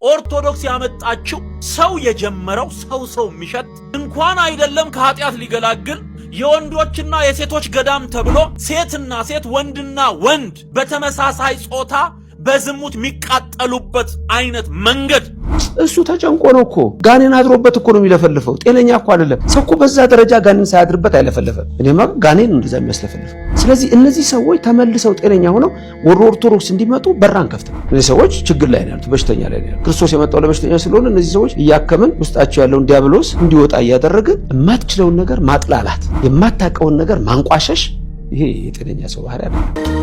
ኦርቶዶክስ ያመጣችው ሰው የጀመረው ሰው የሚሸት እንኳን አይደለም ከኃጢአት ሊገላግል የወንዶችና የሴቶች ገዳም ተብሎ ሴትና ሴት ወንድና ወንድ በተመሳሳይ ጾታ በዝሙት የሚቃጠሉበት አይነት መንገድ እሱ ተጨንቆ ነው እኮ ጋኔን አድሮበት እኮ ነው የሚለፈልፈው። ጤነኛ እኮ አይደለም ሰው እኮ በዛ ደረጃ ጋኔን ሳያድርበት አይለፈልፈም። እኔማ ጋኔን እንደዛ የሚያስለፈልፈው። ስለዚህ እነዚህ ሰዎች ተመልሰው ጤነኛ ሆነው ወደ ኦርቶዶክስ እንዲመጡ በራን ከፍተው እነዚህ ሰዎች ችግር ላይ ነው ያሉት፣ በሽተኛ ላይ ነው ያሉት። ክርስቶስ የመጣው ለበሽተኛ ስለሆነ እነዚህ ሰዎች እያከምን ውስጣቸው ያለውን ዲያብሎስ እንዲወጣ እያደረግን የማትችለውን ነገር ማጥላላት፣ የማታውቀውን ነገር ማንቋሸሽ፣ ይሄ የጤነኛ ሰው ባህሪ አይደለም።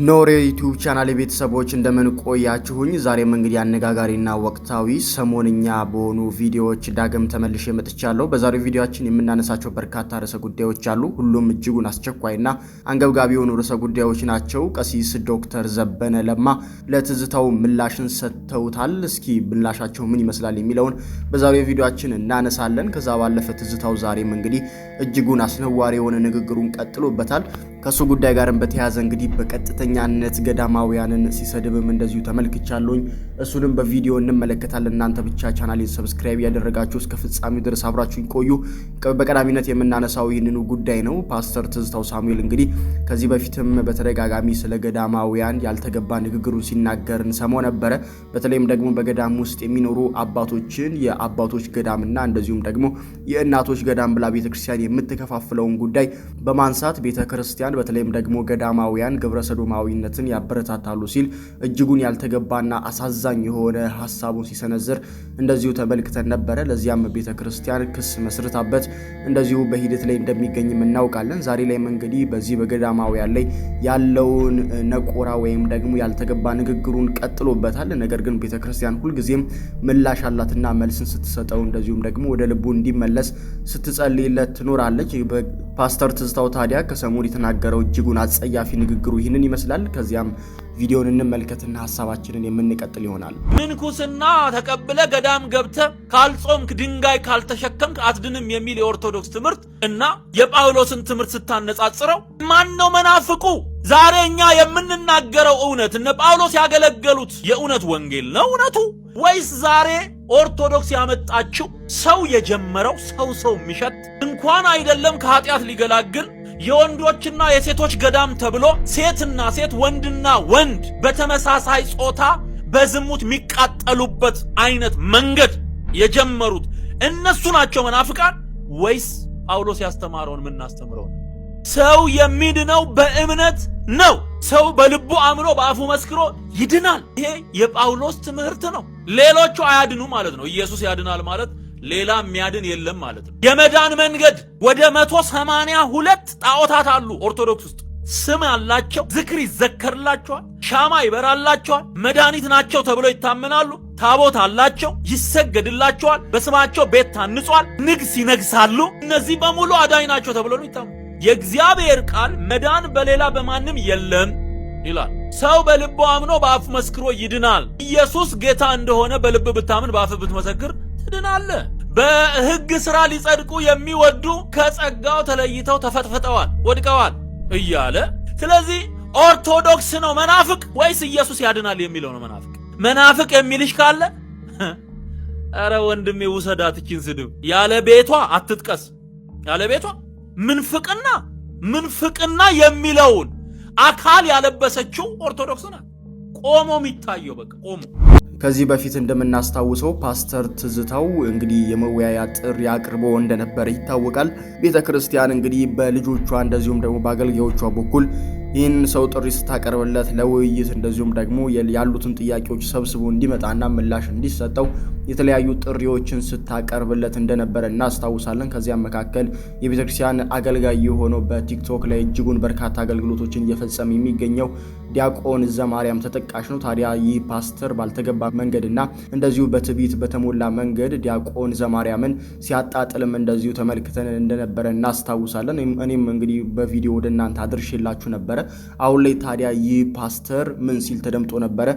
ኖሬ ዩቲዩብ ቻናል ቤተሰቦች እንደምን ቆያችሁኝ? ዛሬም እንግዲህ አነጋጋሪና ወቅታዊ ሰሞንኛ በሆኑ ቪዲዮዎች ዳግም ተመልሼ መጥቻለሁ። በዛሬው ቪዲዮአችን የምናነሳቸው በርካታ ርዕሰ ጉዳዮች አሉ። ሁሉም እጅጉን አስቸኳይና አንገብጋቢ የሆኑ ርዕሰ ጉዳዮች ናቸው። ቀሲስ ዶክተር ዘበነ ለማ ለትዝታው ምላሽን ሰጥተውታል። እስኪ ምላሻቸው ምን ይመስላል የሚለውን በዛሬው ቪዲዮአችን እናነሳለን። ከዛ ባለፈ ትዝታው ዛሬም እንግዲህ እጅጉን አስነዋሪ የሆነ ንግግሩን ቀጥሎበታል። ከሱ ጉዳይ ጋርም በተያያዘ እንግዲህ በቀጥተኛነት ገዳማውያንን ሲሰድብም እንደዚሁ ተመልክቻለሁኝ። እሱንም በቪዲዮ እንመለከታለን። እናንተ ብቻ ቻናሌን ሰብስክራይብ ያደረጋችሁ እስከ ፍጻሜው ድረስ አብራችሁኝ ቆዩ። በቀዳሚነት የምናነሳው ይህንኑ ጉዳይ ነው። ፓስተር ትዝታው ሳሙኤል እንግዲህ ከዚህ በፊትም በተደጋጋሚ ስለ ገዳማውያን ያልተገባ ንግግሩን ሲናገር እንሰማው ነበረ። በተለይም ደግሞ በገዳም ውስጥ የሚኖሩ አባቶችን የአባቶች ገዳምና እንደዚሁም ደግሞ የእናቶች ገዳም ብላ ቤተክርስቲያን የምትከፋፍለውን ጉዳይ በማንሳት ቤተክርስቲያን በተለይም ደግሞ ገዳማውያን ግብረ ሰዶማዊነትን ያበረታታሉ ሲል እጅጉን ያልተገባና አሳዛኝ የሆነ ሐሳቡን ሲሰነዝር እንደዚሁ ተመልክተን ነበረ። ለዚያም ቤተክርስቲያን ክስ መስርታበት እንደዚሁ በሂደት ላይ እንደሚገኝም እናውቃለን። ዛሬ ላይ እንግዲህ በዚህ በገዳማውያን ላይ ያለውን ነቆራ ወይም ደግሞ ያልተገባ ንግግሩን ቀጥሎበታል። ነገር ግን ቤተክርስቲያን ሁልጊዜም ምላሽ አላትና መልስን ስትሰጠው እንደዚሁም ደግሞ ወደ ልቡ እንዲመለስ ስትጸልይለት ትኖራለች። ፓስተር ትዝታው ታዲያ ከሰሞኑ የተናገረው እጅጉን አጸያፊ ንግግሩ ይህንን ይመስላል። ከዚያም ቪዲዮን እንመልከትና ሐሳባችንን የምንቀጥል ይሆናል። ምንኩስና ተቀብለ ገዳም ገብተ ካልጾምክ ድንጋይ ካልተሸከምክ አትድንም የሚል የኦርቶዶክስ ትምህርት እና የጳውሎስን ትምህርት ስታነጻጽረው ማን ነው መናፍቁ? ዛሬ እኛ የምንናገረው እውነት እነ ጳውሎስ ያገለገሉት የእውነት ወንጌል ነው እውነቱ? ወይስ ዛሬ ኦርቶዶክስ ያመጣችው ሰው የጀመረው ሰው የሚሸት እንኳን አይደለም ከኃጢአት ሊገላግል የወንዶችና የሴቶች ገዳም ተብሎ ሴትና ሴት ወንድና ወንድ በተመሳሳይ ጾታ በዝሙት የሚቃጠሉበት አይነት መንገድ የጀመሩት እነሱ ናቸው መናፍቃን? ወይስ ጳውሎስ ያስተማረውን የምናስተምረው? ሰው የሚድነው በእምነት ነው። ሰው በልቡ አምኖ በአፉ መስክሮ ይድናል። ይሄ የጳውሎስ ትምህርት ነው። ሌሎቹ አያድኑ ማለት ነው። ኢየሱስ ያድናል ማለት ሌላ የሚያድን የለም ማለት ነው። የመዳን መንገድ ወደ 182 ጣዖታት አሉ ኦርቶዶክስ ውስጥ። ስም አላቸው፣ ዝክር ይዘከርላቸዋል፣ ሻማ ይበራላቸዋል፣ መድኃኒት ናቸው ተብሎ ይታመናሉ። ታቦት አላቸው፣ ይሰገድላቸዋል፣ በስማቸው ቤት ታንጿል፣ ንግስ ይነግሳሉ። እነዚህ በሙሉ አዳኝ ናቸው ተብሎ ነው ይታመናሉ። የእግዚአብሔር ቃል መዳን በሌላ በማንም የለም ይላል። ሰው በልቡ አምኖ በአፉ መስክሮ ይድናል። ኢየሱስ ጌታ እንደሆነ በልብ ብታምን በአፍ ብትመሰክር ትድናለህ። በሕግ ሥራ ሊጸድቁ የሚወዱ ከጸጋው ተለይተው ተፈጥፍጠዋል፣ ወድቀዋል እያለ ስለዚህ ኦርቶዶክስ ነው መናፍቅ ወይስ ኢየሱስ ያድናል የሚለው ነው መናፍቅ? መናፍቅ የሚልሽ ካለ አረ ወንድሜ ውሰዳት እቺን ስድብ። ያለ ቤቷ አትጥቀስ። ያለ ቤቷ ምንፍቅና የሚለውን አካል ያለበሰችው ኦርቶዶክስ ናት። ቆሞ የሚታየው በቃ ቆሞ። ከዚህ በፊት እንደምናስታውሰው ፓስተር ትዝታው እንግዲህ የመወያያ ጥሪ አቅርቦ እንደነበረ ይታወቃል። ቤተክርስቲያን እንግዲህ በልጆቿ እንደዚሁም ደግሞ በአገልጋዮቿ በኩል ይህን ሰው ጥሪ ስታቀርብለት ለውይይት እንደዚሁም ደግሞ ያሉትን ጥያቄዎች ሰብስቦ እንዲመጣና ምላሽ እንዲሰጠው የተለያዩ ጥሪዎችን ስታቀርብለት እንደነበረ እናስታውሳለን። ከዚያም መካከል የቤተክርስቲያን አገልጋይ የሆነው በቲክቶክ ላይ እጅጉን በርካታ አገልግሎቶችን እየፈጸመ የሚገኘው ዲያቆን ዘማርያም ተጠቃሽ ነው። ታዲያ ይህ ፓስተር ባልተገባ መንገድና እንደዚሁ በትዕቢት በተሞላ መንገድ ዲያቆን ዘማርያምን ሲያጣጥልም እንደዚሁ ተመልክተን እንደነበረ እናስታውሳለን። እኔም እንግዲህ በቪዲዮ ወደ እናንተ አድርሼላችሁ ነበረ። አሁን ላይ ታዲያ ይህ ፓስተር ምን ሲል ተደምጦ ነበረ?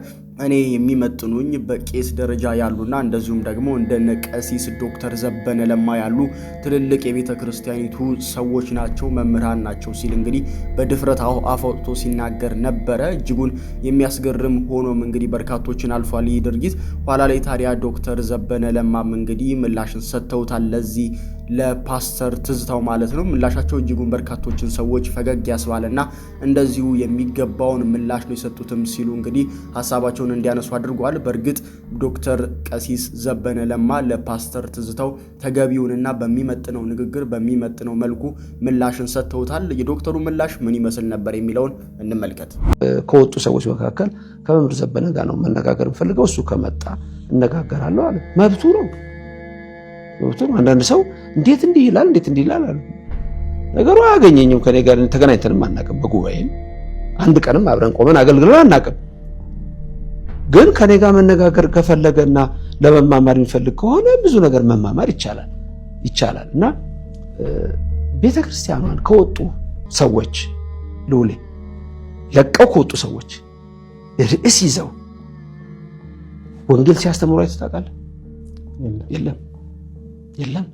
እኔ የሚመጥኑኝ በቄስ ደረጃ ያሉና እንደዚሁም ደግሞ እንደነ ቀሲስ ዶክተር ዘበነ ለማ ያሉ ትልልቅ የቤተ ክርስቲያኒቱ ሰዎች ናቸው፣ መምህራን ናቸው ሲል እንግዲህ በድፍረት አውጥቶ ሲናገር ነበረ። እጅጉን የሚያስገርም ሆኖም እንግዲህ በርካቶችን አልፏል ይህ ድርጊት። ኋላ ላይ ታዲያ ዶክተር ዘበነ ለማም እንግዲህ ምላሽን ሰጥተውታል ለዚህ ለፓስተር ትዝታው ማለት ነው። ምላሻቸው እጅጉን በርካቶችን ሰዎች ፈገግ ያስባለና እንደዚሁ የሚገባውን ምላሽ ነው የሰጡትም ሲሉ እንግዲህ ሀሳባቸውን እንዲያነሱ አድርጓል። በእርግጥ ዶክተር ቀሲስ ዘበነ ለማ ለፓስተር ትዝታው ተገቢውንና በሚመጥነው ንግግር በሚመጥነው መልኩ ምላሽን ሰጥተውታል። የዶክተሩ ምላሽ ምን ይመስል ነበር የሚለውን እንመልከት። ከወጡ ሰዎች መካከል ከመምህር ዘበነ ጋር ነው መነጋገር የምፈልገው፣ እሱ ከመጣ እነጋገራለሁ አለ። መብቱ ነው። አንዳንድ ሰው እንዴት እንዲህ ይላል አሉ። ነገሩ አያገኘኝም። ከኔ ጋር ተገናኝተንም አናውቅም። በጉባኤም አንድ ቀንም አብረን ቆመን አገልግለን አናውቅም። ግን ከኔ ጋር መነጋገር ከፈለገና ለመማማር የሚፈልግ ከሆነ ብዙ ነገር መማማር ይቻላል እና ቤተክርስቲያኗን ከወጡ ሰዎች ልውሌ ለቀው ከወጡ ሰዎች ርዕስ ይዘው ወንጌል ሲያስተምሩ አይተታቃለ? የለም።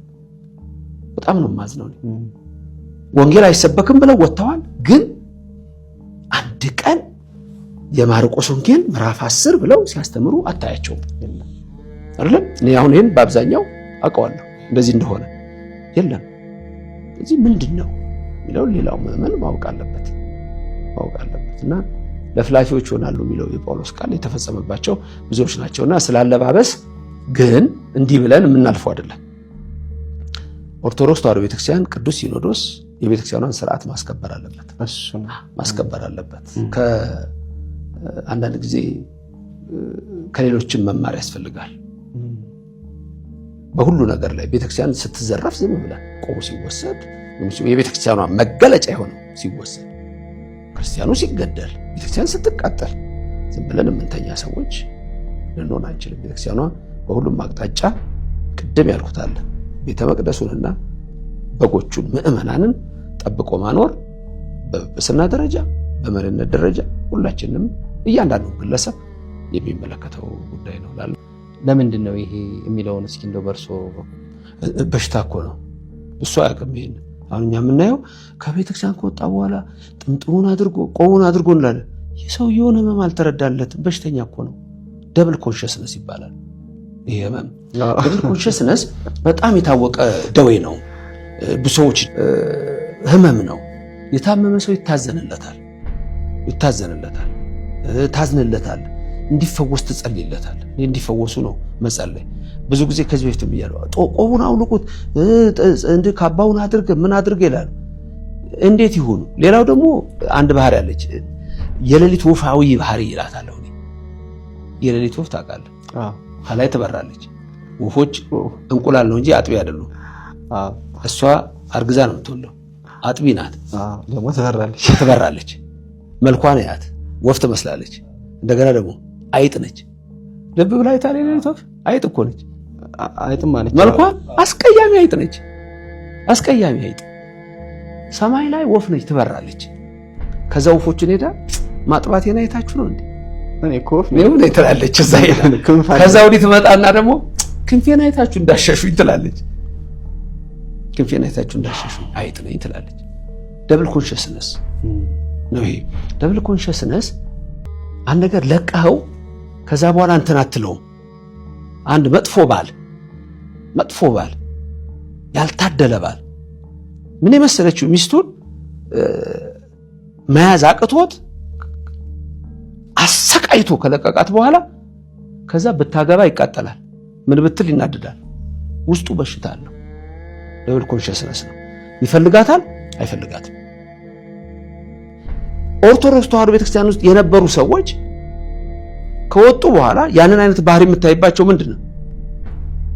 በጣም ነው ማዝነው። ወንጌል አይሰበክም ብለው ወጥተዋል። ግን አንድ ቀን የማርቆስ ወንጌል ምዕራፍ 10 ብለው ሲያስተምሩ አታያቸውም አይደለም? እኔ አሁን ይሄን በአብዛኛው አውቀዋለሁ እንደዚህ እንደሆነ። የለም። እዚህ ምንድነው የሚለው ሌላው ምዕመን ማወቅ አለበት እና ለፍላፊዎች ሆናሉ የሚለው የጳውሎስ ቃል የተፈጸመባቸው ብዙዎች ናቸውና ስላለባበስ ግን እንዲህ ብለን የምናልፈው አይደለም። ኦርቶዶክስ ተዋሕዶ ቤተክርስቲያን ቅዱስ ሲኖዶስ የቤተክርስቲያኗን ስርዓት ማስከበር አለበት። ከአንዳንድ ጊዜ ከሌሎችም መማር ያስፈልጋል። በሁሉ ነገር ላይ ቤተክርስቲያን ስትዘረፍ ዝም ብለን ቆቡ ሲወሰድ የቤተክርስቲያኗ መገለጫ የሆነው ሲወሰድ፣ ክርስቲያኑ ሲገደል፣ ቤተክርስቲያን ስትቃጠል ዝም ብለን የምንተኛ ሰዎች ልንሆን አንችልም። ቤተክርስቲያኗ በሁሉም አቅጣጫ ቅድም ያልኩት አለ ቤተ መቅደሱንና በጎቹን ምዕመናንን ጠብቆ ማኖር በጵጵስና ደረጃ በመሪነት ደረጃ ሁላችንም እያንዳንዱ ግለሰብ የሚመለከተው ጉዳይ ነው ላለ ለምንድን ነው ይሄ የሚለውን እስኪ እንደው በርሶ በሽታ እኮ ነው እሱ አያውቅም። ይሄን አሁን እኛ የምናየው ከቤተክርስቲያን ከወጣ በኋላ ጥምጥሙን አድርጎ ቆቡን አድርጎ እንላለን። የሰውየውን ህመም አልተረዳለትም። በሽተኛ እኮ ነው። ደብል ኮንሽስነስ ይባላል። ይሄ ህመም ደብል ኮንሽስነስ በጣም የታወቀ ደዌ ነው። ብዙዎች ህመም ነው። የታመመ ሰው ይታዘንለታል፣ ታዝንለታል፣ እንዲፈወስ ትጸልይለታል። እንዲፈወሱ ነው መጸለይ። ብዙ ጊዜ ከዚህ በፊትም ብያለሁ። ቆቡን አውልቁት፣ ካባውን አድርግ፣ ምን አድርግ ይላሉ። እንዴት ይሁኑ? ሌላው ደግሞ አንድ ባህሪ አለች፣ የሌሊት ወፋዊ ባህሪ ይላታል። የሌሊት ወፍ ታውቃለህ? ከላይ ትበራለች። ወፎች እንቁላል ነው እንጂ አጥቢ አይደሉም። እሷ አርግዛ ነው የምትወልደው። አጥቢ ናት፣ ደግሞ ትበራለች። መልኳን ያት ወፍ ትመስላለች። እንደገና ደግሞ አይጥ ነች። ልብ ብላ አይታል። የሌሊት ወፍ አይጥ እኮ ነች። አይጥም ማለት መልኳ አስቀያሚ አይጥ ነች። አስቀያሚ አይጥ ሰማይ ላይ ወፍ ነች፣ ትበራለች። ከዛ ወፎችን ሄዳ ማጥባቴን አይታችሁ ነው እንዴ? እኔ ኮፍ ነው ትላለች። እዛ ሄዳ ከዛ ወዲህ ትመጣና ደግሞ ክንፌን አይታችሁ እንዳሸሹኝ ትላለች። ክንፌን አይታችሁ እንዳሸሹኝ አይጥ ነኝ ትላለች። ደብል ኮንሽስነስ ነው ይሄ። ደብል ኮንሽስነስ አንድ ነገር ለቀኸው ከዛ በኋላ እንትን አትለውም። አንድ መጥፎ ባል ያልታደለ ባል ምን የመሰለችው ሚስቱን መያዝ አቅቶት አሰቃይቶ ከለቀቃት በኋላ ከዛ ብታገባ ይቃጠላል፣ ምን ብትል ይናደዳል። ውስጡ በሽታ አለው። ደብል ኮንሽስነስ ነው። ይፈልጋታል፣ አይፈልጋትም። ኦርቶዶክስ ተዋሕዶ ቤተክርስቲያን ውስጥ የነበሩ ሰዎች ከወጡ በኋላ ያንን አይነት ባህሪ የምታይባቸው ምንድነው?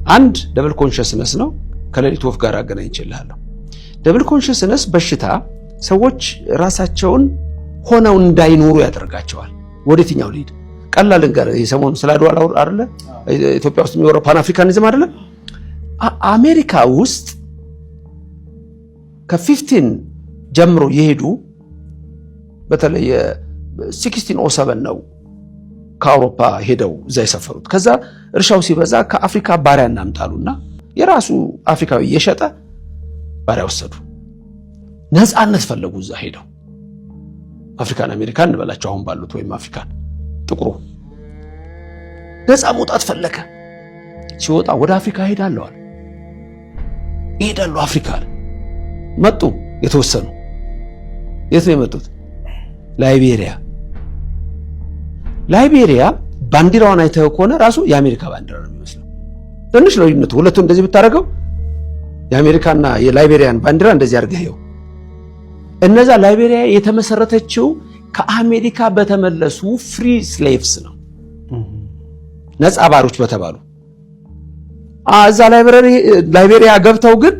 አንድ ደብል ኮንሽስነስ ነው። ከሌሊት ወፍ ጋር አገናኝቼልሃለሁ። ደብል ኮንሽስነስ በሽታ ሰዎች ራሳቸውን ሆነው እንዳይኖሩ ያደርጋቸዋል። ወደትኛው ሊድ ቀላል እንገር የሰሞኑ ስለ አድዋ አይደለ? ኢትዮጵያ ውስጥ የሚወራው ፓን አፍሪካኒዝም አይደለ? አሜሪካ ውስጥ ከ15 ጀምሮ የሄዱ በተለይ 1607 ነው ከአውሮፓ ሄደው እዛ የሰፈሩት። ከዛ እርሻው ሲበዛ ከአፍሪካ ባሪያ እናምጣሉና የራሱ አፍሪካዊ የሸጠ ባሪያ ወሰዱ። ነፃነት ፈለጉ። እዛ ሄደው አፍሪካን አሜሪካን እንበላቸው አሁን ባሉት ወይም አፍሪካን ጥቁሩ ነፃ መውጣት ፈለገ። ሲወጣ ወደ አፍሪካ ሄዳለሁ አለ። ይሄዳሉ አፍሪካ አለ። መጡ የተወሰኑ። የት ነው የመጡት? ላይቤሪያ ባንዲራዋን አይተው ከሆነ ራሱ የአሜሪካ ባንዲራ ነው የሚመስለው። ትንሽ ነው ልዩነቱ። ሁለቱን እንደዚህ ብታረገው የአሜሪካና የላይቤሪያን ባንዲራ እንደዚህ አድርገው። እነዛ ላይቤሪያ የተመሰረተችው ከአሜሪካ በተመለሱ ፍሪ ስሌቭስ ነው፣ ነፃ ባሮች በተባሉ። እዛ ላይቤሪያ ገብተው ግን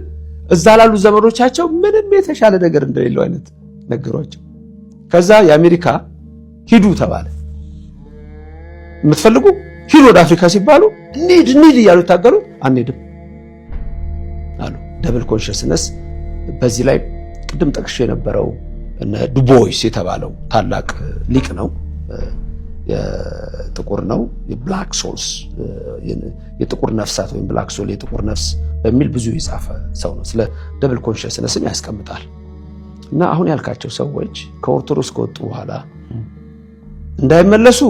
እዛ ላሉ ዘመዶቻቸው ምንም የተሻለ ነገር እንደሌለው አይነት ነገሯቸው። ከዛ የአሜሪካ ሂዱ ተባለ። የምትፈልጉ ሂዱ ወደ አፍሪካ ሲባሉ እንሂድ እያሉ ታገሉ። አንሄድም አሉ። ደብል ኮንሽስነስ። በዚህ ላይ ቅድም ጠቅሼ የነበረው እነ ዱቦይስ የተባለው ታላቅ ሊቅ ነው። የጥቁር ነው፣ የብላክ ሶልስ የጥቁር ነፍሳት ወይም ብላክ ሶል የጥቁር ነፍስ በሚል ብዙ የጻፈ ሰው ነው። ስለ ደብል ኮንሽስነስም ያስቀምጣል። እና አሁን ያልካቸው ሰዎች ከኦርቶዶክስ ከወጡ በኋላ እንዳይመለሱ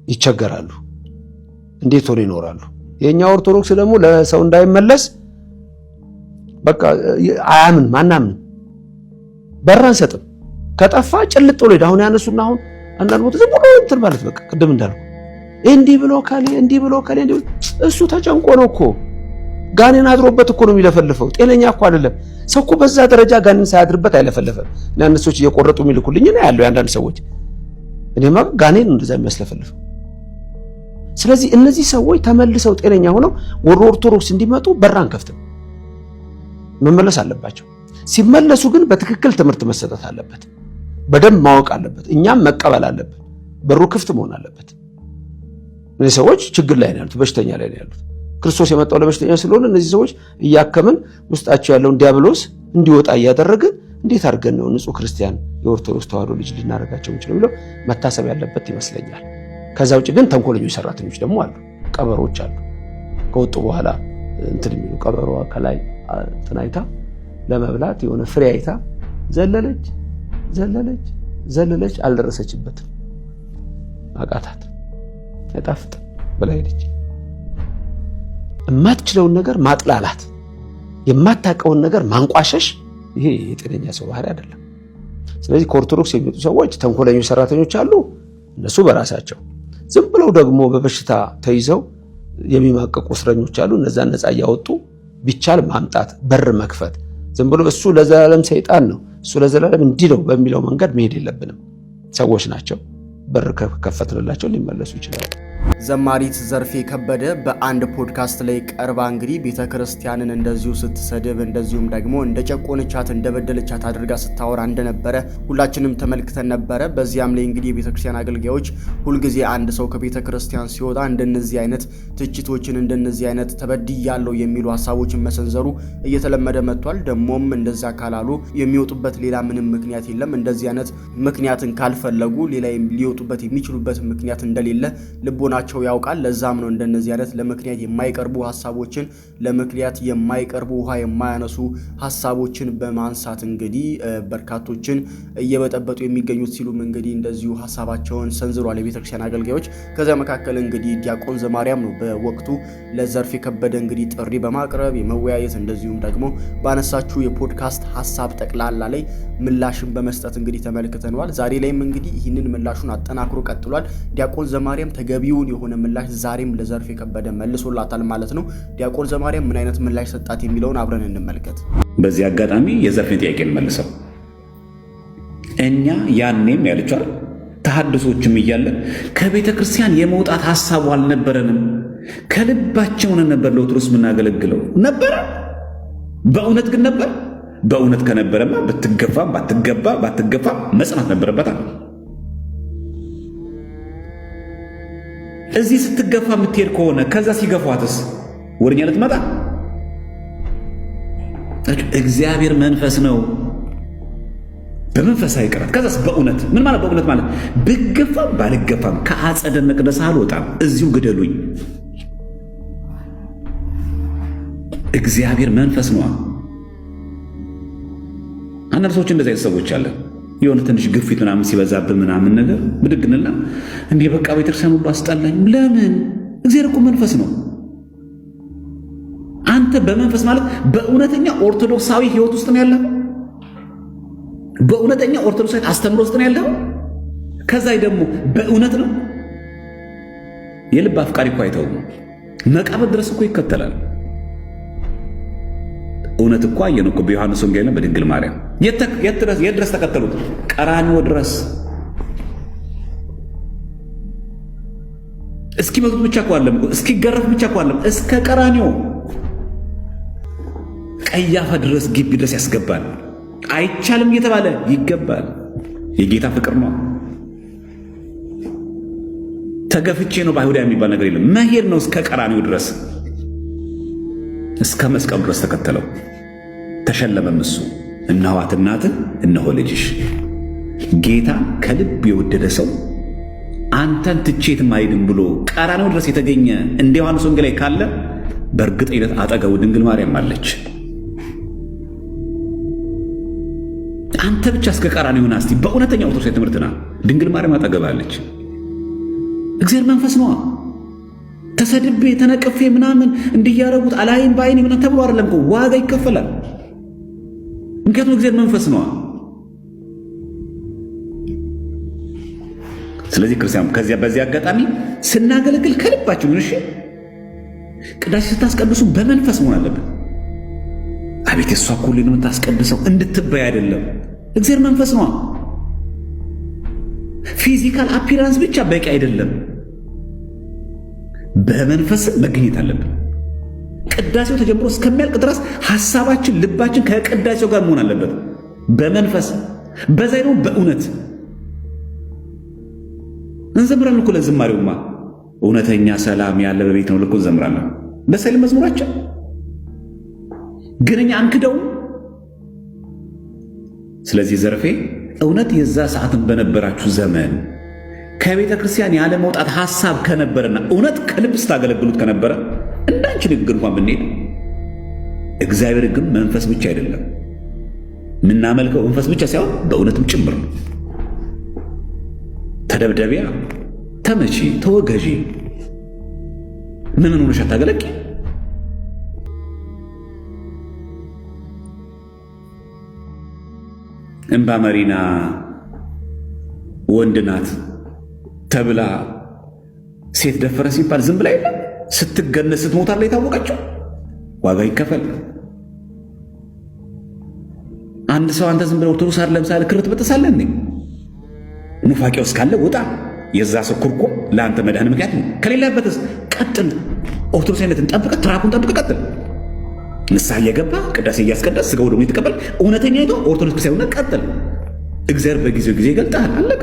ይቸገራሉ። እንዴት ሆነ ይኖራሉ? የኛ ኦርቶዶክስ ደግሞ ለሰው እንዳይመለስ በቃ አናምንም፣ በር አንሰጥም። ከጠፋ ጭልጥ ብሎ አሁን ያነሱና አሁን አንዳንድ ቦታ ዝም ብሎ እንትን ማለት በቃ ቅድም እንዳልኩ እንዲህ ብሎ ካለ እሱ ተጨንቆ ነው እኮ ጋኔን አድሮበት እኮ ነው የሚለፈልፈው። ጤነኛ እኮ አይደለም። ሰው እኮ በዛ ደረጃ ጋኔን ሳያድርበት አይለፈልፈም። አንዳንድ ሰዎች እየቆረጡ የሚልኩልኝ ነው ያለው አንዳንድ ሰዎች። እኔማ ጋኔን እንደዛ የሚያስለፈልፈው። ስለዚህ እነዚህ ሰዎች ተመልሰው ጤነኛ ሆነው ወደ ኦርቶዶክስ እንዲመጡ በራን ከፍተው መመለስ አለባቸው። ሲመለሱ ግን በትክክል ትምህርት መሰጠት አለበት፣ በደንብ ማወቅ አለበት፣ እኛም መቀበል አለበት። በሩ ክፍት መሆን አለበት። እነዚህ ሰዎች ችግር ላይ ነው ያሉት፣ በሽተኛ ላይ ነው ያሉት። ክርስቶስ የመጣው ለበሽተኛ ስለሆነ እነዚህ ሰዎች እያከምን ውስጣቸው ያለውን ዲያብሎስ እንዲወጣ እያደረግን እንዴት አድርገን ነው ንጹህ ክርስቲያን የኦርቶዶክስ ተዋህዶ ልጅ ልናደርጋቸው እንችላለን ብለው መታሰብ ያለበት ይመስለኛል። ከዛ ውጭ ግን ተንኮለኞች ሰራተኞች ደግሞ አሉ፣ ቀበሮች አሉ። ከወጡ በኋላ እንትን የሚሉ ቀበሮ ከላይ ትናይታ ለመብላት የሆነ ፍሬ አይታ ዘለለች አልደረሰችበትም፣ አቃታት፣ አይጣፍጥም ብላ ሄደች። የማትችለውን ነገር ማጥላላት፣ የማታውቀውን ነገር ማንቋሸሽ፣ ይሄ የጤነኛ ሰው ባህሪ አይደለም። ስለዚህ ከኦርቶዶክስ የሚመጡ ሰዎች ተንኮለኞች ሰራተኞች አሉ። እነሱ በራሳቸው ዝም ብለው ደግሞ በበሽታ ተይዘው የሚማቀቁ እስረኞች አሉ። እነዛን ነፃ እያወጡ ቢቻል ማምጣት፣ በር መክፈት። ዝም ብሎ እሱ ለዘላለም ሰይጣን ነው፣ እሱ ለዘላለም እንዲህ ነው በሚለው መንገድ መሄድ የለብንም። ሰዎች ናቸው። በር ከፈትንላቸው ሊመለሱ ይችላሉ። ዘማሪት ዘርፌ ከበደ በአንድ ፖድካስት ላይ ቀርባ እንግዲህ ቤተክርስቲያንን እንደዚሁ ስትሰድብ እንደዚሁም ደግሞ እንደጨቆነቻት እንደበደለቻት አድርጋ ስታወራ እንደነበረ ሁላችንም ተመልክተን ነበረ። በዚያም ላይ እንግዲህ የቤተክርስቲያን አገልጋዮች ሁልጊዜ አንድ ሰው ከቤተክርስቲያን ሲወጣ እንደነዚህ አይነት ትችቶችን እንደነዚህ አይነት ተበድያለሁ የሚሉ ሐሳቦችን መሰንዘሩ እየተለመደ መጥቷል። ደሞም እንደዛ ካላሉ የሚወጡበት ሌላ ምንም ምክንያት የለም። እንደዚህ አይነት ምክንያትን ካልፈለጉ ሌላ ሊወጡበት የሚችሉበት ምክንያት እንደሌለ ልቦናቸው ያውቃል። ለዛም ነው እንደነዚህ አይነት ለምክንያት የማይቀርቡ ሐሳቦችን ለምክንያት የማይቀርቡ ውሃ የማያነሱ ሐሳቦችን በማንሳት እንግዲህ በርካቶችን እየበጠበጡ የሚገኙት ሲሉም እንግዲህ እንደዚሁ ሐሳባቸውን ሰንዝሯል የቤተክርስቲያን አገልጋዮች። ከዛ መካከል እንግዲህ ዲያቆን ዘማርያም ነው በወቅቱ ለዘርፌ ከበደ እንግዲህ ጥሪ በማቅረብ የመወያየት እንደዚሁም ደግሞ ባነሳችሁ የፖድካስት ሐሳብ ጠቅላላ ላይ ምላሽን በመስጠት እንግዲህ ተመልክተናል። ዛሬ ላይም እንግዲህ ይህንን ምላሹን አጠናክሮ ቀጥሏል። ዲያቆን ዘማርያም ተገቢውን የሆነ ምላሽ ዛሬም ለዘርፌ ከበደ መልሶላታል ማለት ነው። ዲያቆን ዘማርያም ምን አይነት ምላሽ ሰጣት የሚለውን አብረን እንመልከት። በዚህ አጋጣሚ የዘርፌን ጥያቄ መልሰው እኛ ያኔም ያለቻል ተሐድሶችም እያለን ከቤተ ክርስቲያን የመውጣት ሐሳቡ አልነበረንም። ከልባቸውን ነበር ለኦርቶዶክስ የምናገለግለው ነበረ። በእውነት ግን ነበር። በእውነት ከነበረማ ባትገፋ መጽናት ነበረበታል። እዚህ ስትገፋ የምትሄድ ከሆነ ከዛ ሲገፏትስ ወደኛ ልትመጣ? እግዚአብሔር መንፈስ ነው። በመንፈሳዊ ቅራት። ከዛስ በእውነት ምን ማለት በእውነት ማለት ብገፋም ባልገፋም ከአጸደ መቅደስ አልወጣም፣ እዚሁ ግደሉኝ። እግዚአብሔር መንፈስ ነው። አንዳንድ ሰዎች እንደዚህ አይነት ሰዎች አለ። የሆነ ትንሽ ግፊት ምናምን ሲበዛብን ምናምን ነገር ብድግንና እንዴ በቃ ቤተክርስቲያን ሁሉ አስጠላኝ። ለምን? እግዚአብሔር እኮ መንፈስ ነው። አንተ በመንፈስ ማለት በእውነተኛ ኦርቶዶክሳዊ ህይወት ውስጥ ነው ያለው። በእውነተኛ ኦርቶዶክሳዊ አስተምሮ ውስጥ ነው ያለው። ከዛ ደግሞ በእውነት ነው። የልብ አፍቃሪ እኮ አይተውም፣ መቃብር ድረስ እኮ ይከተላል። እውነት እኮ አየን እኮ በዮሐንስ ወንጌል በድንግል ማርያም የት ድረስ ተከተሉት? ቀራንዮ ድረስ። እስኪመቱት ብቻ እኮ አይደለም፣ እስኪገረፍ ብቻ እኮ አይደለም፣ እስከ ቀራንዮ ቀያፋ ድረስ ግቢ ድረስ ያስገባል። አይቻልም እየተባለ ይገባል። የጌታ ፍቅር ነው። ተገፍቼ ነው በአይሁዳ የሚባል ነገር የለም። መሄድ ነው እስከ ቀራንዮ ድረስ፣ እስከ መስቀሉ ድረስ ተከተለው። ተሸለመም እሱ። እነኋት እናትህ እነሆ ልጅሽ። ጌታ ከልብ የወደደ ሰው አንተን ትቼትም አይድን ብሎ ቀራንዮ ድረስ የተገኘ እንደ ዮሐንስ ወንጌል ላይ ካለ በእርግጠኝነት አጠገቡ ድንግል ማርያም አለች። አንተ ብቻ እስከ ቀራንዮ ና እስቲ። በእውነተኛ ኦርቶዶክስ ትምህርትና ድንግል ማርያም አጠገባለች። እግዚአብሔር መንፈስ ነዋ። ተሰድቤ ተነቅፌ ምናምን እንዲያረጉት አላይም በአይኔ ምናምን ተብሎ አይደለም እኮ ዋጋ ይከፈላል። ምክንያቱም እግዚአብሔር መንፈስ ነዋ። ስለዚህ ክርስቲያን በዚህ አጋጣሚ ስናገለግል ከልባችን እሺ፣ ቅዳሴ ስታስቀድሱ በመንፈስ መሆን አለብን። አቤት የሷ እኮ ሁሌ ነው የምታስቀድሰው እንድትበይ አይደለም። እግዚአብሔር መንፈስ ነዋ። ፊዚካል አፒራንስ ብቻ በቂ አይደለም። በመንፈስ መገኘት አለብን። ቅዳሴው ተጀምሮ እስከሚያልቅ ድረስ ሐሳባችን፣ ልባችን ከቅዳሴው ጋር መሆን አለበት። በመንፈስ በዛ ነው። በእውነት እንዘምራለን እኮ ለዝማሬውማ እውነተኛ ሰላም ያለ በቤት ነው ልኮ እንዘምራለን። ደስ አይልም መዝሙራችን? ግን እኛ አንክደው። ስለዚህ ዘርፌ እውነት የዛ ሰዓትን በነበራችሁ ዘመን ከቤተ ክርስቲያን ያለ መውጣት ሐሳብ ከነበረና እውነት ከልብ ስታገለግሉት ከነበረ እንዳንቺ ንግግር እንኳን ብንሄድ እግዚአብሔር ግን መንፈስ ብቻ አይደለም ምናመልከው፣ መንፈስ ብቻ ሳይሆን በእውነትም ጭምር ነው። ተደብደቢያ፣ ተመቺ፣ ተወገዢ ምን ሆነሽ አታገለቂ? እምባ መሪና ወንድ ናት ተብላ ሴት ደፈረ ሲባል ዝም ብላ የለም። ስትገነዝ ስትሞት አለ የታወቀችው። ዋጋ ይከፈል። አንድ ሰው አንተ ዝም ብለህ ኦርቶዶክስ አይደለም ሳለ ክርት በተሳለን እንዴ? ኑፋቄው እስካለ ውጣ። የዛ ሰው ኩርኩም ለአንተ መድኃኒት ምክንያት ነው። ከሌለበትስ ቀጥል። ኦርቶዶክሳዊነትን ጠብቀ፣ ትራኩን ጠብቀ፣ ቀጥል። ንስሐ እየገባ ቅዳሴ እያስቀደስ ስጋው ደግሞ የተቀበል እውነተኛ ይቶ ኦርቶዶክስ ክርስቲያን ቀጥል። እግዚአብሔር በጊዜው ጊዜ ይገልጣል። አለቀ።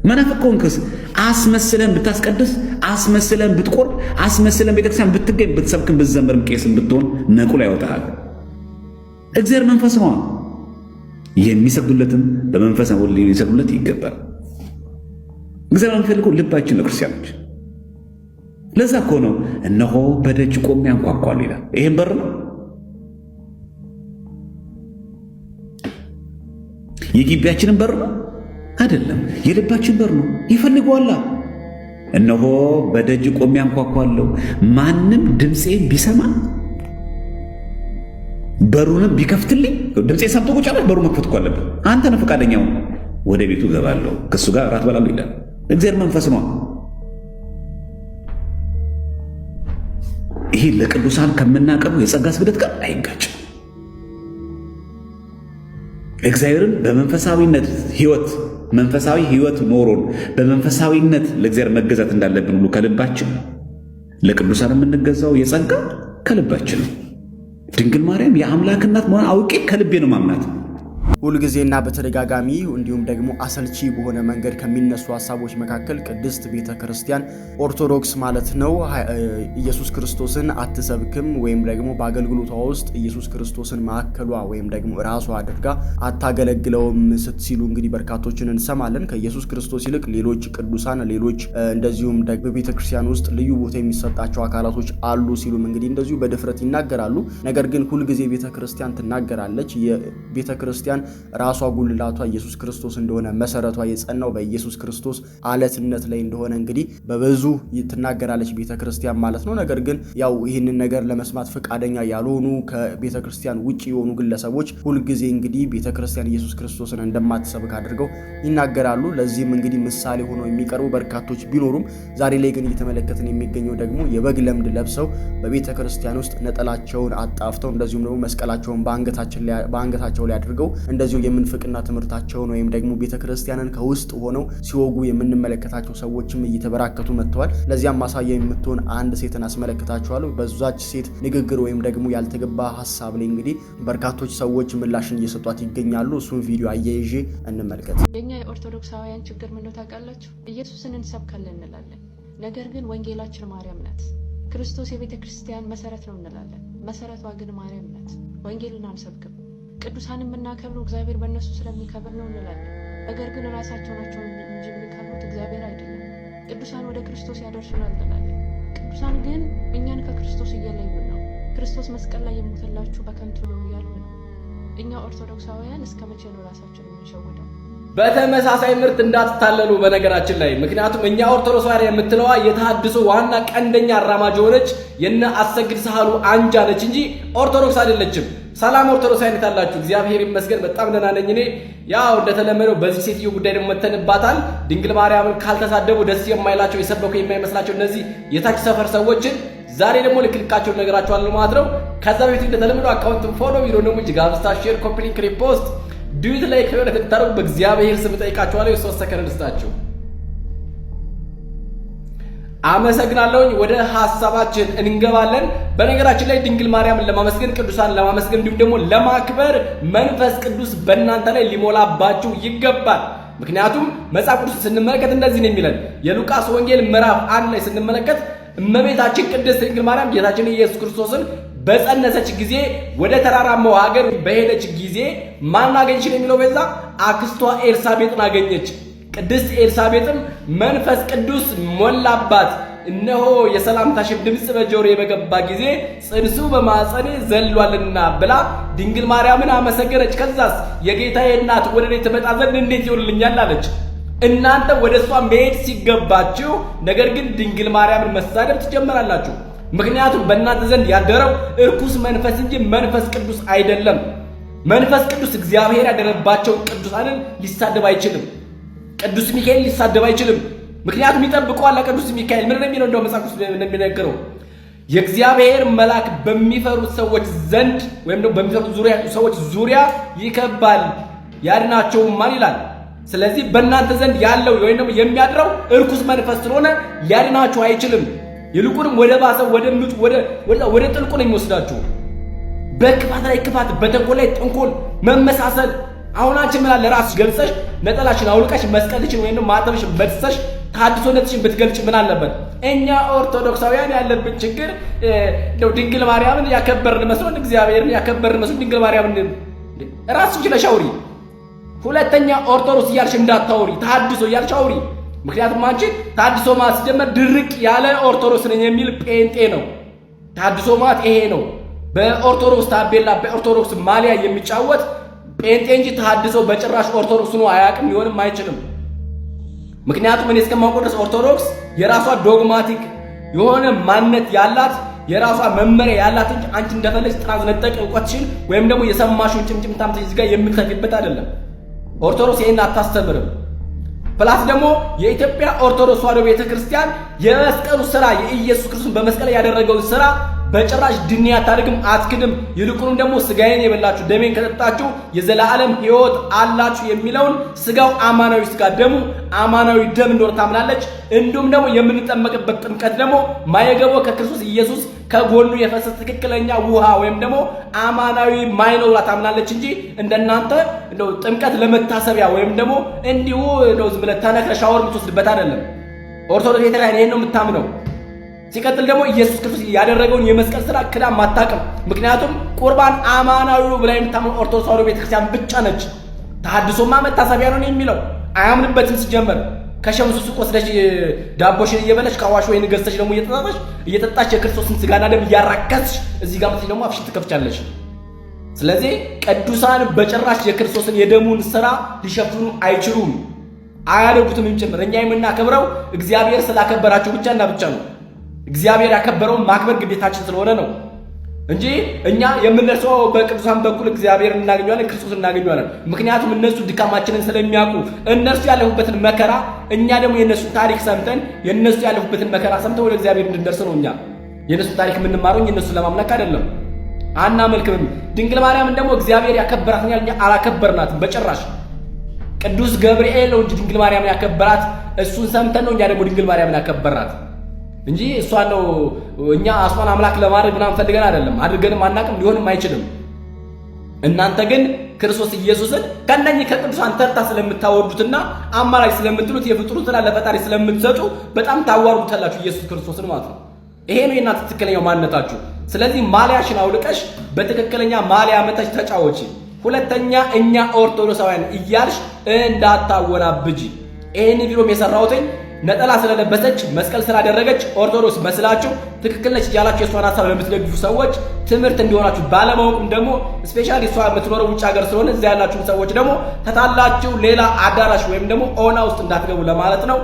መናፍቅ ከሆንክስ አስመስለን ብታስቀድስ፣ አስመስለን ብትቆርብ፣ አስመስለን ቤተክርስቲያን ብትገኝ፣ ብትሰብክም፣ ብትዘምርም፣ ቄስም ብትሆን ነቁላ ያወጣል። እግዚአብሔር መንፈስ ነው። የሚሰግዱለትም በመንፈስ ነው ሊሰግዱለት ይገባል። እግዚአብሔር የሚፈልገው ልባችን ነው ክርስቲያኖች። ለዛ እኮ ነው እነሆ በደጅ ቆሜ አንኳኳለሁ ይላል። ይሄን በር ነው የግቢያችንን በር ነው አይደለም፣ የልባችን በር ነው። ይፈልገዋል። እነሆ በደጅ ቆሜ አንኳኳለሁ፣ ማንም ድምፄን ቢሰማ በሩንም ቢከፍትልኝ፣ ድምፄን ሰምቶ ቁጭ አለ፣ በሩ መክፈት እኮ አለበት። አንተ ነህ ፈቃደኛው፣ ወደ ቤቱ እገባለሁ፣ ከእሱ ጋር እራት እበላለሁ ይላል። እግዚአብሔር መንፈስ ነው። ይሄ ለቅዱሳን ከምናቀርበው የጸጋ ስግደት ጋር አይጋጭም። እግዚአብሔርን በመንፈሳዊነት ህይወት መንፈሳዊ ህይወት ኖሮን በመንፈሳዊነት ለእግዚአብሔር መገዛት እንዳለብን ሁሉ ከልባችን ለቅዱሳን የምንገዛው የጸጋ ከልባችን ነው። ድንግል ማርያም የአምላክ እናት መሆኗን አውቄ ከልቤ ነው ማምናት። ሁልጊዜና በተደጋጋሚ እንዲሁም ደግሞ አሰልቺ በሆነ መንገድ ከሚነሱ ሐሳቦች መካከል ቅድስት ቤተክርስቲያን ኦርቶዶክስ ማለት ነው ኢየሱስ ክርስቶስን አትሰብክም ወይም ደግሞ በአገልግሎቷ ውስጥ ኢየሱስ ክርስቶስን ማዕከሏ ወይም ደግሞ ራሷ አድርጋ አታገለግለውም ስትሲሉ እንግዲህ በርካቶችን እንሰማለን። ከኢየሱስ ክርስቶስ ይልቅ ሌሎች ቅዱሳን ሌሎች እንደዚሁም ደግሞ በቤተክርስቲያን ውስጥ ልዩ ቦታ የሚሰጣቸው አካላቶች አሉ ሲሉም እንግዲህ እንደዚሁ በድፍረት ይናገራሉ። ነገር ግን ሁልጊዜ ቤተክርስቲያን ትናገራለች። የቤተክርስቲያን ራሷ ጉልላቷ ኢየሱስ ክርስቶስ እንደሆነ መሰረቷ የጸናው በኢየሱስ ክርስቶስ አለትነት ላይ እንደሆነ እንግዲህ በብዙ ትናገራለች ቤተክርስቲያን ማለት ነው። ነገር ግን ያው ይህንን ነገር ለመስማት ፈቃደኛ ያልሆኑ ከቤተክርስቲያን ውጪ የሆኑ ግለሰቦች ሁልጊዜ እንግዲህ ቤተክርስቲያን ኢየሱስ ክርስቶስን እንደማትሰብክ አድርገው ይናገራሉ። ለዚህም እንግዲህ ምሳሌ ሆነው የሚቀርቡ በርካቶች ቢኖሩም ዛሬ ላይ ግን እየተመለከትን የሚገኘው ደግሞ የበግ ለምድ ለብሰው በቤተክርስቲያን ውስጥ ነጠላቸውን አጣፍተው እንደዚሁም ደግሞ መስቀላቸውን በአንገታቸው ላይ አድርገው እንደዚሁ የምንፍቅና ትምህርታቸውን ወይም ደግሞ ቤተክርስቲያንን ከውስጥ ሆነው ሲወጉ የምንመለከታቸው ሰዎችም እየተበራከቱ መጥተዋል። ለዚያም ማሳያ የምትሆን አንድ ሴትን አስመለክታቸዋለሁ። በዛች ሴት ንግግር ወይም ደግሞ ያልተገባ ሐሳብ ላይ እንግዲህ በርካቶች ሰዎች ምላሽን እየሰጧት ይገኛሉ። እሱን ቪዲዮ አያይዤ እንመልከት። የኛ የኦርቶዶክሳውያን ችግር ምን ነው ታውቃላችሁ? ኢየሱስን እንሰብካለን እንላለን፣ ነገር ግን ወንጌላችን ማርያም ናት። ክርስቶስ የቤተክርስቲያን መሰረት ነው እንላለን፣ መሰረቷ ግን ማርያም ናት። ወንጌልን አንሰብክም። ቅዱሳንን የምናከብረው እግዚአብሔር በእነሱ ስለሚከብር ነው እንላለን። ነገር ግን ራሳቸው ናቸው እንጂ የሚከብሩት እግዚአብሔር አይደለም። ቅዱሳን ወደ ክርስቶስ ያደርሱናል እንላለን። ቅዱሳን ግን እኛን ከክርስቶስ እየለዩን ነው። ክርስቶስ መስቀል ላይ የሞተላችሁ በከንቱ ነው እያሉ ነው። እኛ ኦርቶዶክሳውያን እስከ መቼ ነው ራሳችን የምንሸውደው? በተመሳሳይ ምርት እንዳትታለሉ በነገራችን ላይ። ምክንያቱም እኛ ኦርቶዶክሳውያን የምትለዋ የተሐድሶ ዋና ቀንደኛ አራማጅ ሆነች የነ አሰግድ ሳህሉ አንጃ ነች እንጂ ኦርቶዶክስ አይደለችም። ሰላም ኦርቶዶክሳውያን ታላችሁ፣ እግዚአብሔር ይመስገን በጣም ደህና ነኝ እኔ። ያው እንደተለመደው በዚህ ሴትዮ ጉዳይ ደግሞ መተንባታል። ድንግል ማርያምን ካልተሳደቡ ደስ የማይላቸው የሰበኩ የማይመስላቸው እነዚህ የታች ሰፈር ሰዎችን ዛሬ ደግሞ ልክልካቸውን ነገራቸዋለሁ ማለት ነው። ከዛ በፊት እንደተለመደው አካውንትን ፎሎ፣ ቪዲዮ ደግሞ ጋብስታ፣ ሼር፣ ኮፒ ሊንክ፣ ሪፖስት ዱት ላይ ከሆነ ተታረቁ በእግዚአብሔር ስም ጠይቃችኋለሁ። የ3 ሰከንድ ልስጣችሁ። አመሰግናለሁ። ወደ ሐሳባችን እንገባለን። በነገራችን ላይ ድንግል ማርያምን ለማመስገን ቅዱሳን ለማመስገን እንዲሁም ደግሞ ለማክበር መንፈስ ቅዱስ በእናንተ ላይ ሊሞላባችሁ ይገባል። ምክንያቱም መጽሐፍ ቅዱስ ስንመለከት እንደዚህ ነው የሚለን። የሉቃስ ወንጌል ምዕራፍ 1 ላይ ስንመለከት እመቤታችን ቅድስት ድንግል ማርያም ጌታችን ኢየሱስ ክርስቶስን በጸነሰች ጊዜ ወደ ተራራማው ሀገር በሄደች ጊዜ ማን አገኘች ነው የሚለው? በዛ አክስቷ ኤልሳቤጥን አገኘች። ቅድስት ኤልሳቤጥም መንፈስ ቅዱስ ሞላባት፣ እነሆ የሰላምታሽን ድምፅ በጆሮዬ በገባ ጊዜ ጽንሱ በማኅፀኔ ዘሏልና ብላ ድንግል ማርያምን አመሰገነች። ከዛስ የጌታዬ እናት ወደ እኔ ትመጣ ዘንድ እንዴት ይሆንልኛል አለች። እናንተ ወደ እሷ መሄድ ሲገባችሁ ነገር ግን ድንግል ማርያምን መሳደብ ትጀምራላችሁ። ምክንያቱም በእናንተ ዘንድ ያደረው እርኩስ መንፈስ እንጂ መንፈስ ቅዱስ አይደለም። መንፈስ ቅዱስ እግዚአብሔር ያደረባቸው ቅዱሳንን ሊሳደብ አይችልም። ቅዱስ ሚካኤል ሊሳደብ አይችልም። ምክንያቱም ይጠብቀዋል። ቅዱስ ሚካኤል ምን እንደሚለው እንደው መጽሐፍ ቅዱስ እንደሚነገረው የእግዚአብሔር መልአክ በሚፈሩት ሰዎች ዘንድ ወይም ደግሞ በሚፈሩት ሰዎች ዙሪያ ይከባል ያድናቸውማል ይላል። ስለዚህ በእናንተ ዘንድ ያለው ወይም ደግሞ የሚያድረው እርኩስ መንፈስ ስለሆነ ሊያድናችሁ አይችልም። ይልቁንም ወደ ባሰው ወደ ጥልቁ ነው የሚወስዳችሁ። በክፋት ላይ ክፋት፣ በተንኮል ላይ ተንኮል፣ መመሳሰል። አሁን አንቺ ምን አለ ራስሽ ገልጸሽ ነጠላሽን አውልቀሽ መስቀልሽን ወይም ማተብሽን በትሰሽ ታድሶነትሽን ብትገልጭ ምን አለበት? እኛ ኦርቶዶክሳውያን ያለብን ችግር እንደው ድንግል ማርያምን ያከበርን መስሎን እግዚአብሔርን ያከበርን መስሎን ድንግል ማርያምን ራስሽ ችለሽ አውሪ። ሁለተኛ ኦርቶዶክስ እያልሽ እንዳታውሪ፣ ታድሶ እያልሽ አውሪ። ምክንያቱም አንቺ ታድሶ ማስጀመር ድርቅ ያለ ኦርቶዶክስ ነኝ የሚል ጴንጤ ነው። ታድሶ ማለት ይሄ ነው። በኦርቶዶክስ ታቤላ በኦርቶዶክስ ማሊያ የሚጫወት ጴንጤ እንጂ ታድሶ በጭራሽ ኦርቶዶክስ ነው አያውቅም፣ ሊሆንም አይችልም። ምክንያቱም እኔ እስከማውቀው ድረስ ኦርቶዶክስ የራሷ ዶግማቲክ የሆነ ማንነት ያላት የራሷ መመሪያ ያላት እንጂ አንቺ እንደፈለግሽ ጥራዝ ነጠቅ እውቀትሽን ወይም ደግሞ የሰማሽውን ጭምጭምታም እዚህ ጋር የምትከፊበት አይደለም። ኦርቶዶክስ ይሄን አታስተምርም። ፕላስ ደግሞ የኢትዮጵያ ኦርቶዶክስ ተዋሕዶ ቤተክርስቲያን የመስቀሉ ስራ የኢየሱስ ክርስቶስ በመስቀል ያደረገው ስራ በጭራሽ ድኔ አታደርግም፣ አትክድም። ይልቁንም ደግሞ ስጋዬን የበላችሁ ደሜን ከጠጣችሁ የዘላለም ሕይወት አላችሁ የሚለውን ስጋው አማናዊ ስጋ ደሙ አማናዊ ደም እንደሆነ ታምናለች። እንዲሁም ደግሞ የምንጠመቅበት ጥምቀት ደግሞ ማየገቦ ከክርስቶስ ኢየሱስ ከጎኑ የፈሰሰ ትክክለኛ ውሃ ወይም ደግሞ አማናዊ ማይነው ብላ ታምናለች እንጂ እንደናንተ እንደው ጥምቀት ለመታሰቢያ ወይም ደግሞ እንዲሁ እንደው ዝም ብለህ ተነክረህ ሻወር የምትወስድበት አይደለም። ኦርቶዶክስ ቤተክርስቲያን ይሄን ነው የምታምነው። ሲቀጥል ደግሞ ኢየሱስ ክርስቶስ ያደረገውን የመስቀል ስራ ክዳ ማታቀም። ምክንያቱም ቁርባን አማናዊ ነው ብላ የምታምነው ኦርቶዶክስ ተዋሕዶ ቤተክርስቲያን ብቻ ነች። ተሐድሶማ መታሰቢያ ነው የሚለው አያምንበትም ሲጀመር። ከሸምሱ ሱቅ ወስደሽ ዳቦሽን እየበለሽ ከአዋሽ ወይን ገዝተሽ ደግሞ እየጠጣሽ የክርስቶስን ስጋና ደም እያራከስሽ እዚህ ጋር መጥተሽ ደግሞ አፍሽን ትከፍቻለሽ። ስለዚህ ቅዱሳን በጭራሽ የክርስቶስን የደሙን ስራ ሊሸፍኑ አይችሉም፣ አያደርጉትም ጭምር። እኛ የምናከብረው እግዚአብሔር ስላከበራቸው ብቻና ብቻ ነው። እግዚአብሔር ያከበረውን ማክበር ግዴታችን ስለሆነ ነው እንጂ እኛ የምንደርሰው በቅዱሳን በኩል እግዚአብሔር እናገኘዋለን፣ ክርስቶስ እናገኘዋለን። ምክንያቱም እነሱ ድካማችንን ስለሚያውቁ እነሱ ያለፉበትን መከራ እኛ ደግሞ የእነሱን ታሪክ ሰምተን የእነሱ ያለፉበትን መከራ ሰምተን ወደ እግዚአብሔር እንድንደርስ ነው። እኛ የእነሱን ታሪክ የምንማረው የእነሱን ለማምለክ አይደለም። አናመልክም። ድንግል ማርያምን ደግሞ እግዚአብሔር ያከበራትን እኛ አላከበርናትም በጭራሽ። ቅዱስ ገብርኤል ነው እንጂ ድንግል ማርያምን ያከበራት፣ እሱን ሰምተን ነው እኛ ደግሞ ድንግል ማርያምን ያከበርናት እንጂ እሷን ነው እኛ እሷን አምላክ ለማድረግ ምናምን ፈልገን አይደለም። አድርገንም አናቅም፣ ሊሆንም አይችልም። እናንተ ግን ክርስቶስ ኢየሱስን ከነኚህ ከቅዱሳን ተርታ ስለምታወርዱትና አማራጭ ስለምትሉት የፍጡሩን ስራ ለፈጣሪ ስለምትሰጡ በጣም ታዋርዱታላችሁ ኢየሱስ ክርስቶስን ማለት ነው። ይሄ ነው የእናንተ ትክክለኛው ማንነታችሁ። ስለዚህ ማሊያሽን አውልቀሽ በትክክለኛ ማሊያ መታች ተጫወቺ። ሁለተኛ እኛ ኦርቶዶክሳውያን እያልሽ እንዳታወናብጂ። ይሄን ቪዲዮም የሰራሁትኝ ነጠላ ስለለበሰች መስቀል ስላደረገች ኦርቶዶክስ መስላችሁ ትክክል ነች እያላችሁ የእሷን ሀሳብ ለምትደግፉ ሰዎች ትምህርት እንዲሆናችሁ ባለማወቅም ደግሞ ስፔሻሊ እሷ የምትኖረው ውጭ ሀገር ስለሆነ እዚያ ያላችሁ ሰዎች ደግሞ ተታላችሁ ሌላ አዳራሽ ወይም ደግሞ ኦና ውስጥ እንዳትገቡ ለማለት ነው።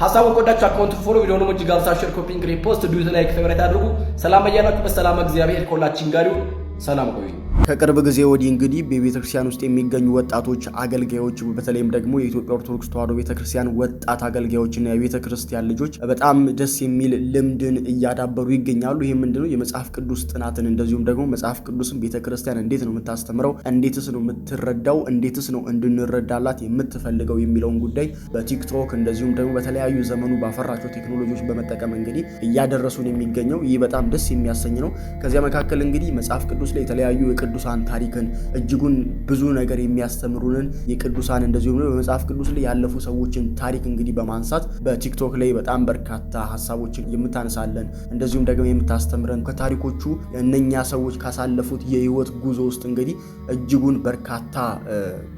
ሀሳቡን ከወዳችሁ አካውንት ፎሎ፣ ቪዲዮውን ደግሞ እጅግ አብዝታችሁ ሼር፣ ኮፒ፣ ሪፖስት፣ ዱት፣ ላይክ፣ ፌቨራይት አድርጉ። ሰላም በያላችሁ በሰላም እግዚአብሔር ከሁላችን ጋር ይሁን። ሰላም ቆዩ። ከቅርብ ጊዜ ወዲህ እንግዲህ በቤተክርስቲያን ውስጥ የሚገኙ ወጣቶች አገልጋዮች፣ በተለይም ደግሞ የኢትዮጵያ ኦርቶዶክስ ተዋሕዶ ቤተክርስቲያን ወጣት አገልጋዮችና የቤተክርስቲያን ልጆች በጣም ደስ የሚል ልምድን እያዳበሩ ይገኛሉ። ይህ ምንድነው? የመጽሐፍ ቅዱስ ጥናትን እንደዚሁም ደግሞ መጽሐፍ ቅዱስን ቤተክርስቲያን እንዴት ነው የምታስተምረው፣ እንዴትስ ነው የምትረዳው፣ እንዴትስ ነው እንድንረዳላት የምትፈልገው የሚለውን ጉዳይ በቲክቶክ እንደዚሁም ደግሞ በተለያዩ ዘመኑ ባፈራቸው ቴክኖሎጂዎች በመጠቀም እንግዲህ እያደረሱን የሚገኘው ይህ በጣም ደስ የሚያሰኝ ነው። ከዚያ መካከል እንግዲህ መጽሐፍ ቅዱስ ላይ የተለያዩ የቅዱሳን ታሪክን እጅጉን ብዙ ነገር የሚያስተምሩንን የቅዱሳን እንደዚሁም በመጽሐፍ ቅዱስ ላይ ያለፉ ሰዎችን ታሪክ እንግዲህ በማንሳት በቲክቶክ ላይ በጣም በርካታ ሀሳቦችን የምታነሳለን እንደዚሁም ደግሞ የምታስተምረን ከታሪኮቹ እነኛ ሰዎች ካሳለፉት የህይወት ጉዞ ውስጥ እንግዲህ እጅጉን በርካታ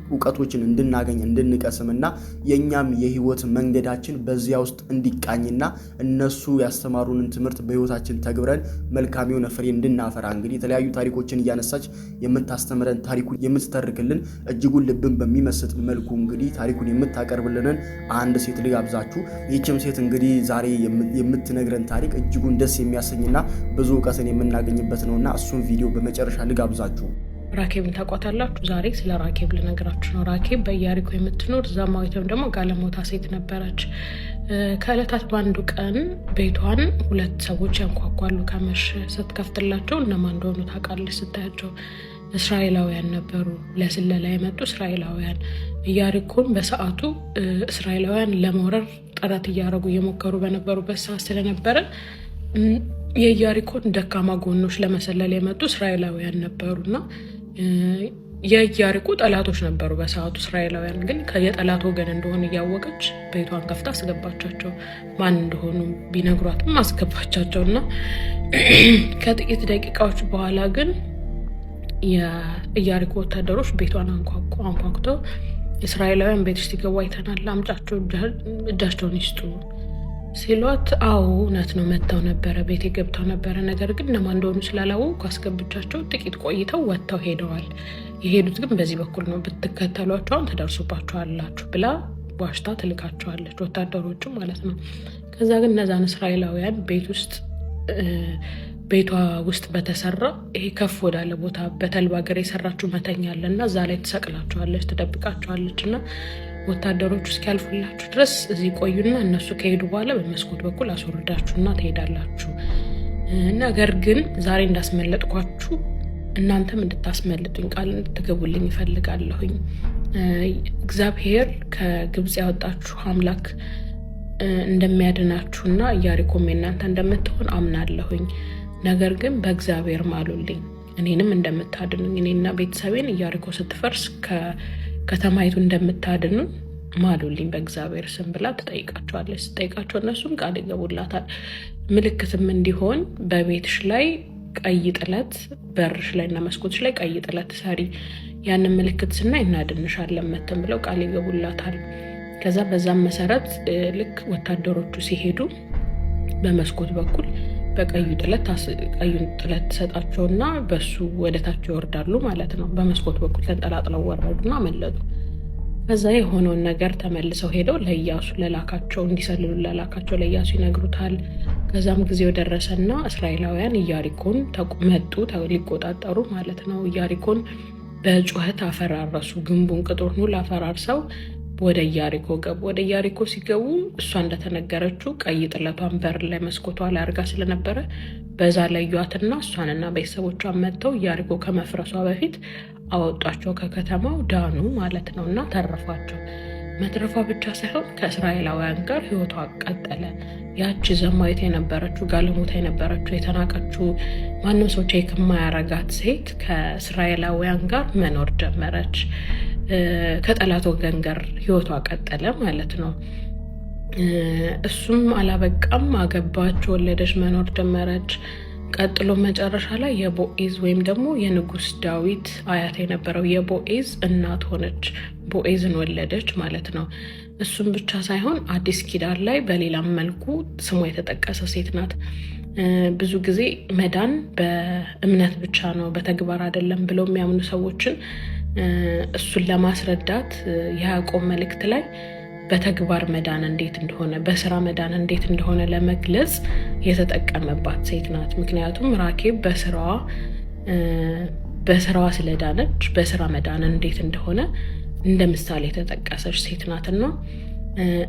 እውቀቶችን እንድናገኝ እንድንቀስምና የኛም የህይወት መንገዳችን በዚያ ውስጥ እንዲቃኝና እነሱ ያስተማሩንን ትምህርት በህይወታችን ተግብረን መልካም የሆነ ፍሬ እንድናፈራ እንግዲህ የተለያዩ ታሪኮችን እያነሳች የምታስተምረን ታሪኩን የምትተርክልን እጅጉን ልብን በሚመስጥ መልኩ እንግዲህ ታሪኩን የምታቀርብልንን አንድ ሴት ልጋብዛችሁ። ይህችም ሴት እንግዲህ ዛሬ የምትነግረን ታሪክ እጅጉን ደስ የሚያሰኝና ብዙ እውቀትን የምናገኝበት ነውና እሱን ቪዲዮ በመጨረሻ ልጋብዛችሁ። ራኬብን ታውቋታላችሁ? ዛሬ ስለ ራኬብ ልነግራችሁ ነው። ራኬብ በኢያሪኮ የምትኖር ዛማዊትም ደግሞ ጋለሞታ ሴት ነበረች። ከዕለታት በአንዱ ቀን ቤቷን ሁለት ሰዎች ያንኳኳሉ። ከመሸ ስትከፍትላቸው እነማን እንደሆኑ ታውቃለች። ስታያቸው እስራኤላውያን ነበሩ፣ ለስለላ የመጡ እስራኤላውያን። ኢያሪኮን በሰዓቱ እስራኤላውያን ለመውረር ጥረት እያደረጉ እየሞከሩ በነበሩበት ሰዓት ስለነበረ የኢያሪኮን ደካማ ጎኖች ለመሰለል የመጡ እስራኤላውያን ነበሩና የኢያሪኮ ጠላቶች ነበሩ በሰዓቱ። እስራኤላውያን ግን የጠላት ወገን እንደሆነ እያወቀች ቤቷን ከፍታ አስገባቻቸው። ማን እንደሆኑ ቢነግሯትም አስገባቻቸውና ከጥቂት ደቂቃዎች በኋላ ግን የኢያሪኮ ወታደሮች ቤቷን አንኳኩተው እስራኤላውያን ቤትሽ ሲገቡ አይተናል፣ አምጫቸው እጃቸውን ይስጡ ሲሏት፣ አዎ እውነት ነው፣ መጥተው ነበረ፣ ቤቴ ገብተው ነበረ። ነገር ግን እነማን እንደሆኑ ስላላወቁ አስገብቻቸው ጥቂት ቆይተው ወጥተው ሄደዋል። የሄዱት ግን በዚህ በኩል ነው፣ ብትከተሏቸው አሁን ትደርሱባቸዋላችሁ ብላ ዋሽታ ትልካቸዋለች፣ ወታደሮቹ ማለት ነው። ከዛ ግን እነዛን እስራኤላውያን ቤቷ ውስጥ በተሰራ ይሄ ከፍ ወዳለ ቦታ በተልባ እግር የሰራችው መተኛ አለና እዛ ላይ ትሰቅላቸዋለች፣ ትደብቃቸዋለች እና ወታደሮቹ እስኪያልፉላችሁ ድረስ እዚህ ቆዩና እነሱ ከሄዱ በኋላ በመስኮት በኩል አስወርዳችሁና ትሄዳላችሁ ነገር ግን ዛሬ እንዳስመለጥኳችሁ እናንተም እንድታስመልጡኝ ቃል እንድትገቡልኝ ይፈልጋለሁኝ። እግዚአብሔር ከግብጽ ያወጣችሁ አምላክ እንደሚያድናችሁና ኢያሪኮም የእናንተ እንደምትሆን አምናለሁኝ። ነገር ግን በእግዚአብሔር ማሉልኝ እኔንም እንደምታድኑኝ እኔና ቤተሰቤን ኢያሪኮ ስትፈርስ ከተማይቱ እንደምታድኑ ማሉልኝ በእግዚአብሔር ስም ብላ ትጠይቃቸዋለች። ስትጠይቃቸው እነሱም ቃል ይገቡላታል። ምልክትም እንዲሆን በቤትሽ ላይ ቀይ ጥለት በርሽ ላይ እና መስኮትሽ ላይ ቀይ ጥለት ሰሪ፣ ያንን ምልክት ስናይ እናድንሻለን መተን ብለው ቃል ይገቡላታል። ከዛ በዛም መሰረት ልክ ወታደሮቹ ሲሄዱ በመስኮት በኩል በቀዩን ጥለት ተሰጣቸውና በሱ ወደታች ይወርዳሉ ማለት ነው። በመስኮት በኩል ተንጠላጥለው ወረዱና አመለጡ። ከዛ የሆነውን ነገር ተመልሰው ሄደው ለኢያሱ ለላካቸው እንዲሰልሉ ለላካቸው ለኢያሱ ይነግሩታል። ከዛም ጊዜው ደረሰና እስራኤላውያን ኢያሪኮን መጡ ሊቆጣጠሩ ማለት ነው። ኢያሪኮን በጩኸት አፈራረሱ። ግንቡን ቅጥሩን ሁሉ አፈራርሰው ወደ ኢያሪኮ ገቡ። ወደ ኢያሪኮ ሲገቡ እሷ እንደተነገረችው ቀይ ጥለቷን በር ላይ መስኮቷ ላይ አርጋ ስለነበረ በዛ ለዩአትና እሷንና ቤተሰቦቿን መጥተው ኢያሪኮ ከመፍረሷ በፊት አወጧቸው ከከተማው፣ ዳኑ ማለት ነውና ተረፏቸው። መትረፏ ብቻ ሳይሆን ከእስራኤላውያን ጋር ህይወቷ ቀጠለ። ያቺ ዘማዊት የነበረችው ጋለሞታ የነበረችው የተናቀችው ማንም ሰው ቼክ የማያረጋት ሴት ከእስራኤላውያን ጋር መኖር ጀመረች። ከጠላት ወገን ጋር ህይወቷ ቀጠለ ማለት ነው። እሱም አላበቃም፣ አገባች፣ ወለደች፣ መኖር ጀመረች። ቀጥሎ መጨረሻ ላይ የቦኤዝ ወይም ደግሞ የንጉስ ዳዊት አያት የነበረው የቦኤዝ እናት ሆነች። ቦኤዝን ወለደች ማለት ነው። እሱም ብቻ ሳይሆን አዲስ ኪዳን ላይ በሌላም መልኩ ስሟ የተጠቀሰ ሴት ናት። ብዙ ጊዜ መዳን በእምነት ብቻ ነው በተግባር አይደለም ብለው የሚያምኑ ሰዎችን እሱን ለማስረዳት የያዕቆብ መልእክት ላይ በተግባር መዳን እንዴት እንደሆነ በስራ መዳን እንዴት እንደሆነ ለመግለጽ የተጠቀመባት ሴት ናት። ምክንያቱም ራኬብ በስራዋ ስለዳነች በስራ መዳን እንዴት እንደሆነ እንደ ምሳሌ የተጠቀሰች ሴት ናትና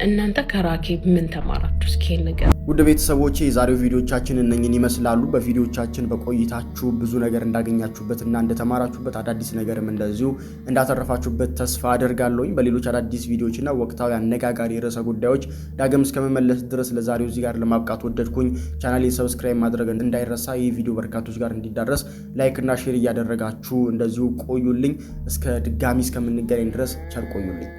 እናንተ ከራኬብ ምን ተማራችሁ? እስኪ ነገር ውድ ቤተሰቦቼ የዛሬው ቪዲዮቻችን እነኝን ይመስላሉ። በቪዲዮቻችን በቆይታችሁ ብዙ ነገር እንዳገኛችሁበትና እንደተማራችሁበት አዳዲስ ነገርም እንደዚሁ እንዳተረፋችሁበት ተስፋ አደርጋለሁኝ። በሌሎች አዳዲስ ቪዲዮዎችና ወቅታዊ አነጋጋሪ ርዕሰ ጉዳዮች ዳግም እስከመመለስ ድረስ ለዛሬው እዚህ ጋር ለማብቃት ወደድኩኝ። ቻናሌን ሰብስክራይብ ማድረግ እንዳይረሳ። ይህ ቪዲዮ በርካቶች ጋር እንዲዳረስ ላይክ እና ሼር እያደረጋችሁ እንደዚሁ ቆዩልኝ። እስከ ድጋሚ እስከምንገናኝ ድረስ ቸር ቆዩልኝ።